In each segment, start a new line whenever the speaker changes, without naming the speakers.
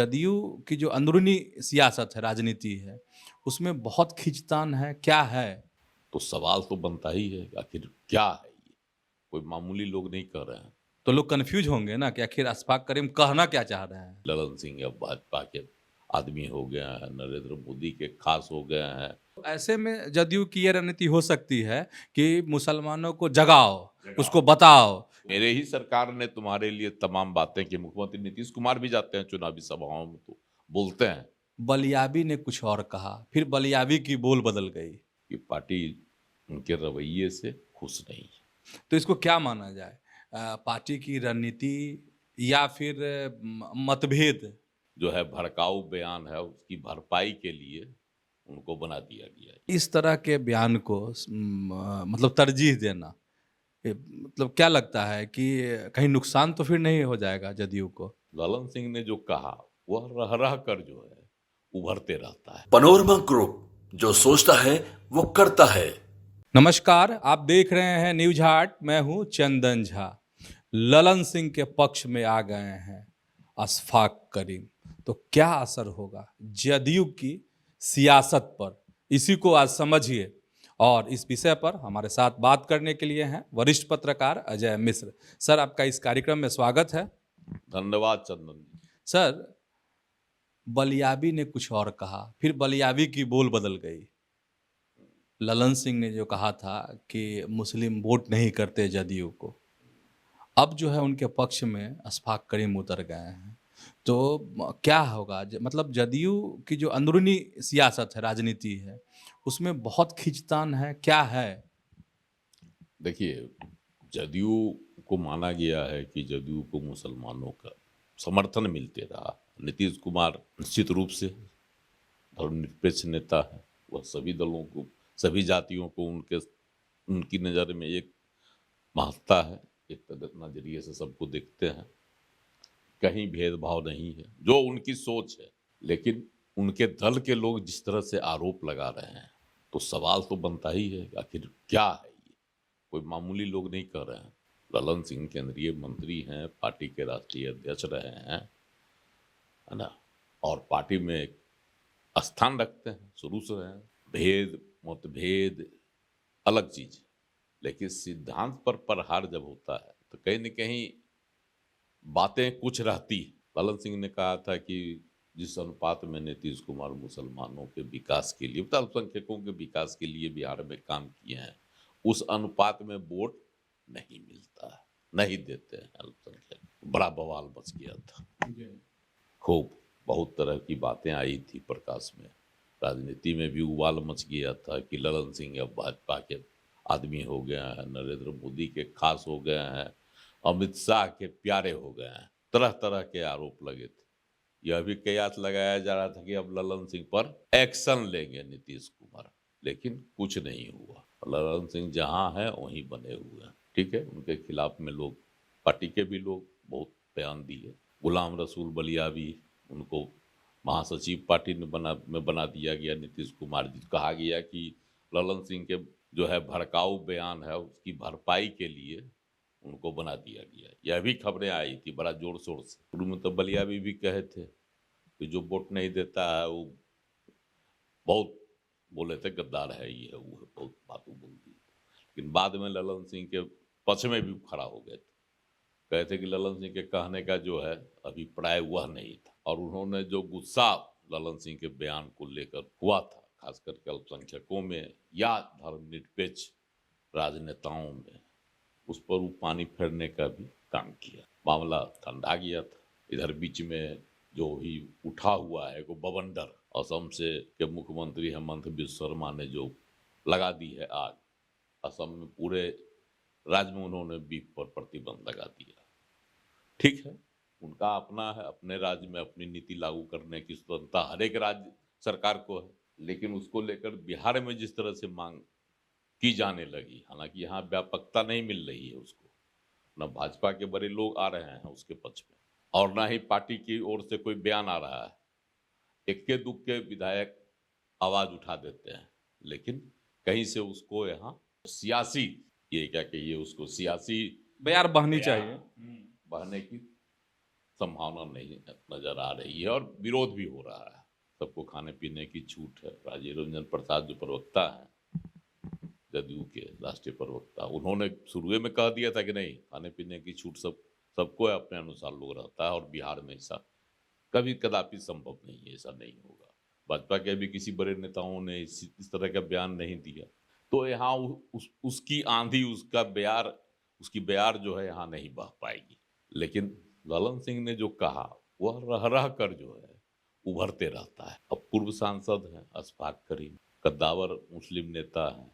जदयू की जो अंदरूनी सियासत है, राजनीति है, उसमें बहुत खींचतान है, क्या है?
तो सवाल तो बनता ही है, आखिर क्या है ये? कोई मामूली लोग नहीं कर रहे हैं।
तो लोग कन्फ्यूज होंगे ना कि आखिर अशफाक करीम कहना क्या चाह रहे हैं?
ललन सिंह अब भाजपा के आदमी हो गए हैं, नरेंद्र मोदी के खास हो गए हैं।
ऐसे में जदयू की ये रणनीति हो सकती है कि मुसलमानों को जगाओ, उसको बताओ।
मेरे ही सरकार ने तुम्हारे लिए तमाम बातें की। मुख्यमंत्री नीतीश कुमार भी जाते हैं चुनावी सभाओं में तो बोलते हैं
बलियाबी ने कुछ और कहा, फिर बलियाबी की बोल बदल गई।
कि पार्टी उनके रवैये से खुश नहीं है।
तो इसको क्या माना जाए? पार्टी की रणनीति या फिर मतभेद?
जो है भड़काऊ बयान है, उसकी भरपाई के लिए उनको बना दिया गया है।
इस तरह के बयान को मतलब तरजीह देना, मतलब क्या लगता है कि कहीं नुकसान तो फिर नहीं हो जाएगा जदयू को?
ललन सिंह ने जो कहा वह रह रह कर जो है उभरते रहता है।
पनोरमा ग्रुप, जो सोचता है वो करता है।
नमस्कार, आप देख रहे हैं न्यूज हाट। मैं हूं चंदन झा। ललन सिंह के पक्ष में आ गए हैं अशफाक करीम। तो क्या असर होगा जदयू की सियासत पर, इसी को आज समझिए। और इस विषय पर हमारे साथ बात करने के लिए हैं वरिष्ठ पत्रकार अजय मिश्र। सर, आपका इस कार्यक्रम में स्वागत है।
धन्यवाद चंदन जी।
सर, बलियाबी ने कुछ और कहा, फिर बलियाबी की बोल बदल गई। ललन सिंह ने जो कहा था कि मुस्लिम वोट नहीं करते जदयू को, अब जो है उनके पक्ष में अशफाक करीम उतर गए हैं। तो क्या होगा? मतलब जदयू की जो अंदरूनी सियासत है, राजनीति है, उसमें बहुत खींचतान है, क्या है?
देखिए, जदयू को माना गया है कि जदयू को मुसलमानों का समर्थन मिलते रहा। नीतीश कुमार निश्चित रूप से धर्मनिरपेक्ष नेता है। वह सभी दलों को, सभी जातियों को उनकी नज़र में एक महत्ता है। एक नजरिए से सबको देखते हैं, कहीं भेदभाव नहीं है, जो उनकी सोच है। लेकिन उनके दल के लोग जिस तरह से आरोप लगा रहे हैं, तो सवाल तो बनता ही है, आखिर क्या है ये? कोई मामूली लोग नहीं कर रहे हैं। ललन सिंह केंद्रीय मंत्री हैं, पार्टी के राष्ट्रीय अध्यक्ष रहे हैं, है ना, और पार्टी में एक स्थान रखते हैं, शुरू से रहे हैं। भेद मतभेद अलग चीज है, लेकिन सिद्धांत पर प्रहार जब होता है तो कहीं न कहीं बातें कुछ रहती है। ललन सिंह ने कहा था कि जिस अनुपात में नीतीश कुमार मुसलमानों के विकास के लिए, अल्पसंख्यकों के विकास के लिए बिहार में काम किए हैं, उस अनुपात में वोट नहीं मिलता है, नहीं देते हैं अल्पसंख्यक। बड़ा बवाल मच गया था, खूब बहुत तरह की बातें आई थी प्रकाश में। राजनीति में भी उबाल मच गया था कि ललन सिंह अब भाजपा के आदमी हो गए हैं, नरेंद्र मोदी के खास हो गए हैं, अमित शाह के प्यारे हो गए हैं। तरह तरह के आरोप लगे थे। यह भी कयास लगाया जा रहा था कि अब ललन सिंह पर एक्शन लेंगे नीतीश कुमार, लेकिन कुछ नहीं हुआ। ललन सिंह जहां है वहीं बने हुए हैं। ठीक है, उनके खिलाफ में लोग, पार्टी के भी लोग बहुत बयान दिए। गुलाम रसूल बलियावी, उनको महासचिव पार्टी ने बना दिया गया। नीतीश कुमार जी, कहा गया कि ललन सिंह के जो है भड़काऊ बयान है, उसकी भरपाई के लिए उनको बना दिया गया। यह भी खबरें आई थी बड़ा जोर शोर से। शुरू में तो बलियावी भी कहे थे कि जो वोट नहीं देता है वो, बहुत बोले थे गद्दार है, ये है वो है, बहुत बातों बोल दी। लेकिन बाद में ललन सिंह के पक्ष में भी खड़ा हो गए थे। कहे थे कि ललन सिंह के कहने का जो है अभिप्राय वह नहीं था, और उन्होंने जो गुस्सा ललन सिंह के बयान को लेकर हुआ था, खास करके अल्पसंख्यकों में या धर्मनिरपेक्ष राजनेताओं में, उस पर वो पानी फेरने का भी काम किया। मामला ठंडा गया था। इधर बीच में जो ही उठा हुआ है वो बवंडर, असम से के मुख्यमंत्री हेमंत बिस्वा शर्मा ने जो लगा दी है आग। असम में पूरे राज्य में उन्होंने बीफ पर प्रतिबंध लगा दिया। ठीक है, उनका अपना है, अपने राज्य में अपनी नीति लागू करने की स्वतंत्रता हर एक राज्य सरकार को है। लेकिन उसको लेकर बिहार में जिस तरह से मांग की जाने लगी, हालांकि यहाँ व्यापकता नहीं मिल रही है उसको, न भाजपा के बड़े लोग आ रहे हैं उसके पक्ष में, और ना ही पार्टी की ओर से कोई बयान आ रहा है। इक्के दुक्के विधायक आवाज उठा देते हैं, लेकिन कहीं से उसको यहाँ सियासी, ये क्या कहिए उसको, सियासी
बयार बहनी चाहिए।
बहने की संभावना नहीं नजर आ रही है और विरोध भी हो रहा है। सबको खाने पीने की छूट है। राजीव रंजन प्रसाद जो प्रवक्ता हैं जदयू के राष्ट्रीय प्रवक्ता, उन्होंने शुरू में कह दिया था कि नहीं, खाने पीने की छूट सबको है, अपने अनुसार लोग रहता है और बिहार में ऐसा कभी कदापि संभव नहीं है, ऐसा नहीं होगा। भाजपा के भी किसी बड़े नेताओं ने इस तरह का बयान नहीं दिया, तो यहाँ उसकी आंधी, उसकी बयार जो है यहाँ नहीं बह पाएगी। लेकिन ललन सिंह ने जो कहा वह रह रह कर जो है उभरते रहता है। अब पूर्व सांसद हैं अशफाक करीम, कद्दावर मुस्लिम नेता हैं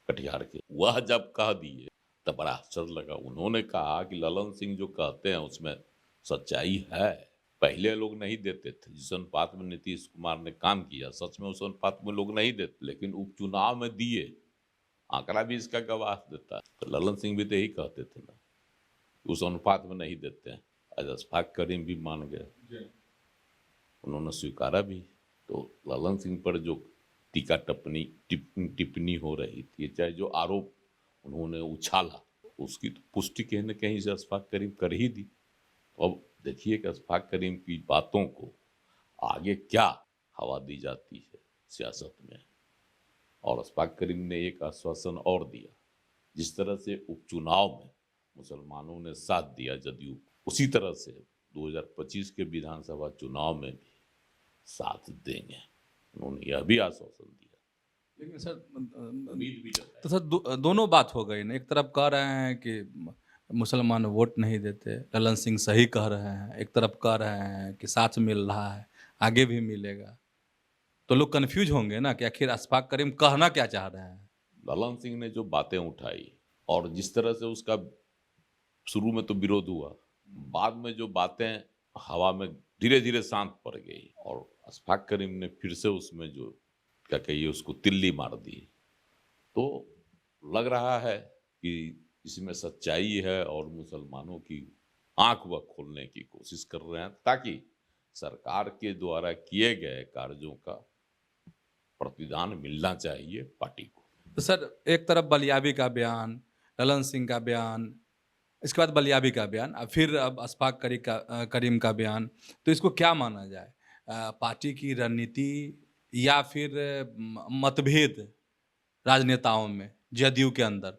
कटिहार के, वह जब कह दिए तब बड़ा आश्चर्य लगा। उन्होंने कहा कि ललन सिंह जो कहते हैं उसमें सच्चाई है। पहले लोग नहीं देते थे, जिस अनुपात में नीतीश कुमार ने काम किया सच में उस अनुपात में लोग नहीं देते, लेकिन उपचुनाव में दिए। आंकड़ा भी इसका गवाह देता है। तो ललन सिंह भी तो यही कहते थे ना, उस अनुपात में नहीं देते हैं। आज अशफाक करीम भी मान गए, उन्होंने स्वीकारा भी। तो ललन सिंह पर जो टीका टिप्पणी हो रही थी, चाहे जो आरोप उन्होंने उछाला, उसकी तो पुष्टि कहीं न कहीं से अशफाक करीम कर ही दी। अब देखिए कि अशफाक करीम की बातों को आगे क्या हवा दी जाती है सियासत में। और अशफाक करीम ने एक आश्वासन और दिया, जिस तरह से उपचुनाव में मुसलमानों ने साथ दिया जदयू, उसी तरह से 2025 के विधानसभा चुनाव में भी साथ देंगे। उन्होंने यह भी आश्वासन दिया।
लेकिन सर
उम्मीद भी जताई।
तो सर दोनों बात हो गई ना। एक तरफ कह रहे हैं कि मुसलमान वोट नहीं देते, ललन सिंह सही कह रहे हैं। एक तरफ कह रहे हैं कि साथ मिल रहा है, आगे भी मिलेगा। तो लोग कंफ्यूज होंगे ना कि आखिर अशफाक करीम कहना क्या चाह रहे हैं।
ललन सिंह ने जो बातें उठाई और जिस तरह से उसका शुरू में तो विरोध हुआ, बाद में जो बातें हवा में धीरे धीरे शांत पड़ गई और अशफाक करीम ने फिर से उसमें जो क्या कहिए उसको तिल्ली मार दी। तो लग रहा है कि इसमें सच्चाई है और मुसलमानों की आंख वह खोलने की कोशिश कर रहे हैं, ताकि सरकार के द्वारा किए गए कार्यों का प्रतिदान मिलना चाहिए पार्टी को।
तो सर एक तरफ बलियाबी का बयान, ललन सिंह का बयान, इसके बाद बलियाबी का बयान, अब फिर अब अशफाक करीम का बयान, तो इसको क्या माना जाए? पार्टी की रणनीति या फिर मतभेद राजनेताओं में जदयू के अंदर?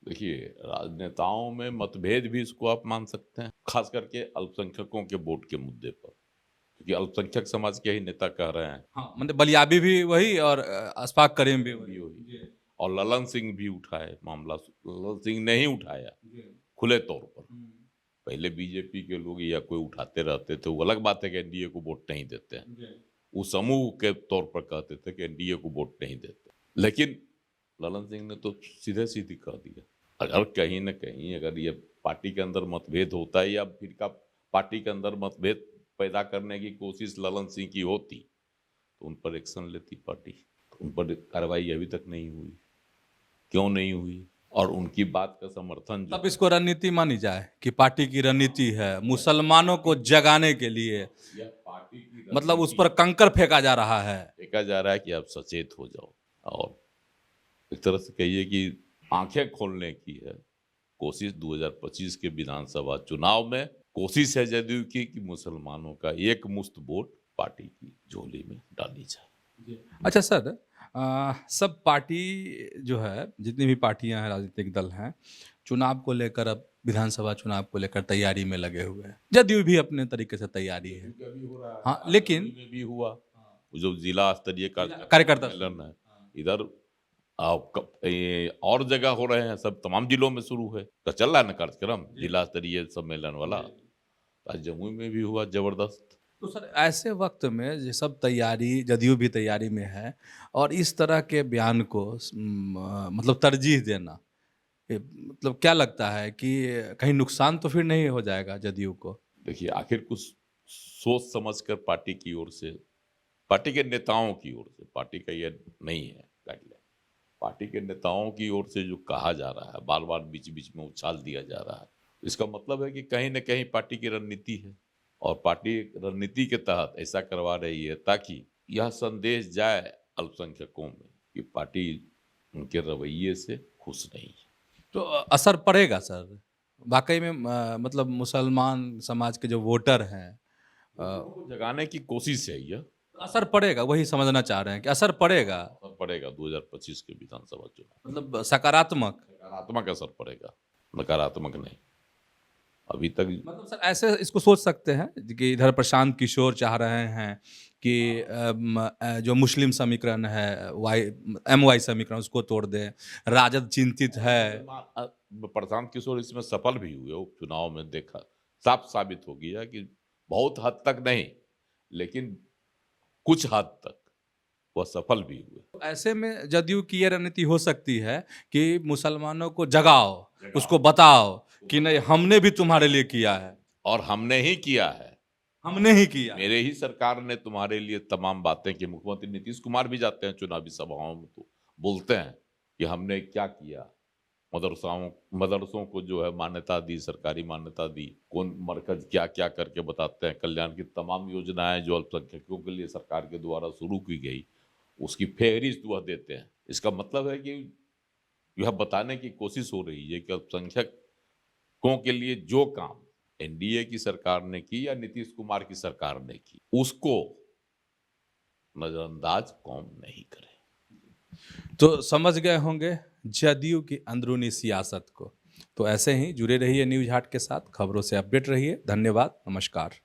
देखिए, राजनेताओं में मतभेद भी इसको आप मान सकते हैं, खास करके अल्पसंख्यकों के वोट के मुद्दे पर, क्योंकि अल्पसंख्यक समाज के ही नेता कह रहे हैं।
हाँ, मतलब बलियाबी भी वही और अशफाक करीम भी वही।
और ललन सिंह भी उठाए मामला। ललन सिंह ने ही उठाया खुले तौर पर। पहले बीजेपी के लोग या कोई उठाते रहते थे, वो अलग बात है कि एनडीए को वोट नहीं देते हैं, उस समूह के तौर पर कहते थे कि एनडीए को वोट नहीं देते। लेकिन ललन सिंह ने तो सीधे सीधी कह दिया, अगर कहीं न कहीं अगर ये पार्टी के अंदर मतभेद होता है या फिर का पार्टी के अंदर मतभेद पैदा करने की कोशिश ललन सिंह की होती तो उन पर एक्शन लेती पार्टी। तो उन पर कार्रवाई अभी तक नहीं हुई। क्यों नहीं हुई? और उनकी बात का समर्थन
तब इसको रणनीति मानी जाए कि पार्टी की रणनीति है मुसलमानों को जगाने के लिए,
पार्टी की
मतलब उस पर कंकर फेंका जा रहा है।
देखा जा रहा है कि आप सचेत हो जाओ और एक तरह से कहिए कि आंखें खोलने की है कोशिश। 2025 के विधानसभा चुनाव में कोशिश है जदयू की कि मुसलमानों का एक मुश्त वोट पार्टी की झोली में डाली जाए।
अच्छा सर, सब पार्टी जो है, जितनी भी पार्टियां हैं, राजनीतिक दल हैं, चुनाव को लेकर अब विधानसभा चुनाव को लेकर तैयारी में लगे हुए हैं। जदयू भी अपने तरीके से तैयारी है। हाँ, लेकिन
में भी हुआ जो जिला स्तरीय
कार्यकर्ता
सम्मेलन है, इधर और जगह हो रहे हैं, सब तमाम जिलों में शुरू है, तो चल रहा है ना कार्यक्रम जिला स्तरीय सम्मेलन वाला। आज जमुई में भी हुआ जबरदस्त।
तो सर ऐसे वक्त में ये सब तैयारी, जदयू भी तैयारी में है, और इस तरह के बयान को मतलब तरजीह देना, मतलब क्या लगता है कि कहीं नुकसान तो फिर नहीं हो जाएगा जदयू को?
देखिए, आखिर कुछ सोच समझ कर पार्टी की ओर से, पार्टी के नेताओं की ओर से, पार्टी का ये नहीं है गाइडलाइन, पार्टी के नेताओं की ओर से जो कहा जा रहा है, बार बार बीच बीच में उछाल दिया जा रहा है, इसका मतलब है कि कहीं न कहीं पार्टी की रणनीति है और पार्टी रणनीति के तहत ऐसा करवा रही है ताकि यह संदेश जाए अल्पसंख्यकों में कि पार्टी उनके रवैये से खुश नहीं है।
तो असर पड़ेगा सर वाकई में मतलब मुसलमान समाज के जो वोटर हैं
उनको जगाने की कोशिश है यह।
असर पड़ेगा, वही समझना चाह रहे हैं कि असर पड़ेगा,
असर पड़ेगा 2025 के विधानसभा चुनाव,
मतलब सकारात्मक।
सकारात्मक असर पड़ेगा, नकारात्मक नहीं। अभी तक
मतलब सर ऐसे इसको सोच सकते हैं कि इधर प्रशांत किशोर चाह रहे हैं कि जो मुस्लिम समीकरण है MY समीकरण उसको तोड़ दें, राजद चिंतित है।
प्रशांत किशोर इसमें सफल भी हुए, उपचुनाव में देखा, साफ साबित हो गया कि बहुत हद तक नहीं, लेकिन कुछ हद तक वह सफल भी हुए।
ऐसे में जदयू की ये रणनीति हो सकती है कि मुसलमानों को जगाओ, उसको बताओ कि नहीं हमने भी तुम्हारे लिए किया है,
और हमने ही किया है,
हमने ही किया।
मेरे ही सरकार ने तुम्हारे लिए तमाम बातें की। मुख्यमंत्री नीतीश कुमार भी जाते हैं चुनावी सभाओं में तो बोलते हैं कि हमने क्या किया, मदरसों को जो है मान्यता दी, सरकारी मान्यता दी, कौन मरकज क्या क्या करके बताते हैं, कल्याण की तमाम योजनाएं जो अल्पसंख्यकों के लिए सरकार के द्वारा शुरू की गई उसकी फेहरिस्त वह देते हैं। इसका मतलब है कि यह बताने की कोशिश हो रही है कि अल्पसंख्यकों के लिए जो काम NDA की सरकार ने की या नीतीश कुमार की सरकार ने की उसको नजरअंदाज कौम नहीं करे।
तो समझ गए होंगे जदयू की अंदरूनी सियासत को। तो ऐसे ही जुड़े रहिए न्यूज़ हाट के साथ, खबरों से अपडेट रहिए। धन्यवाद, नमस्कार।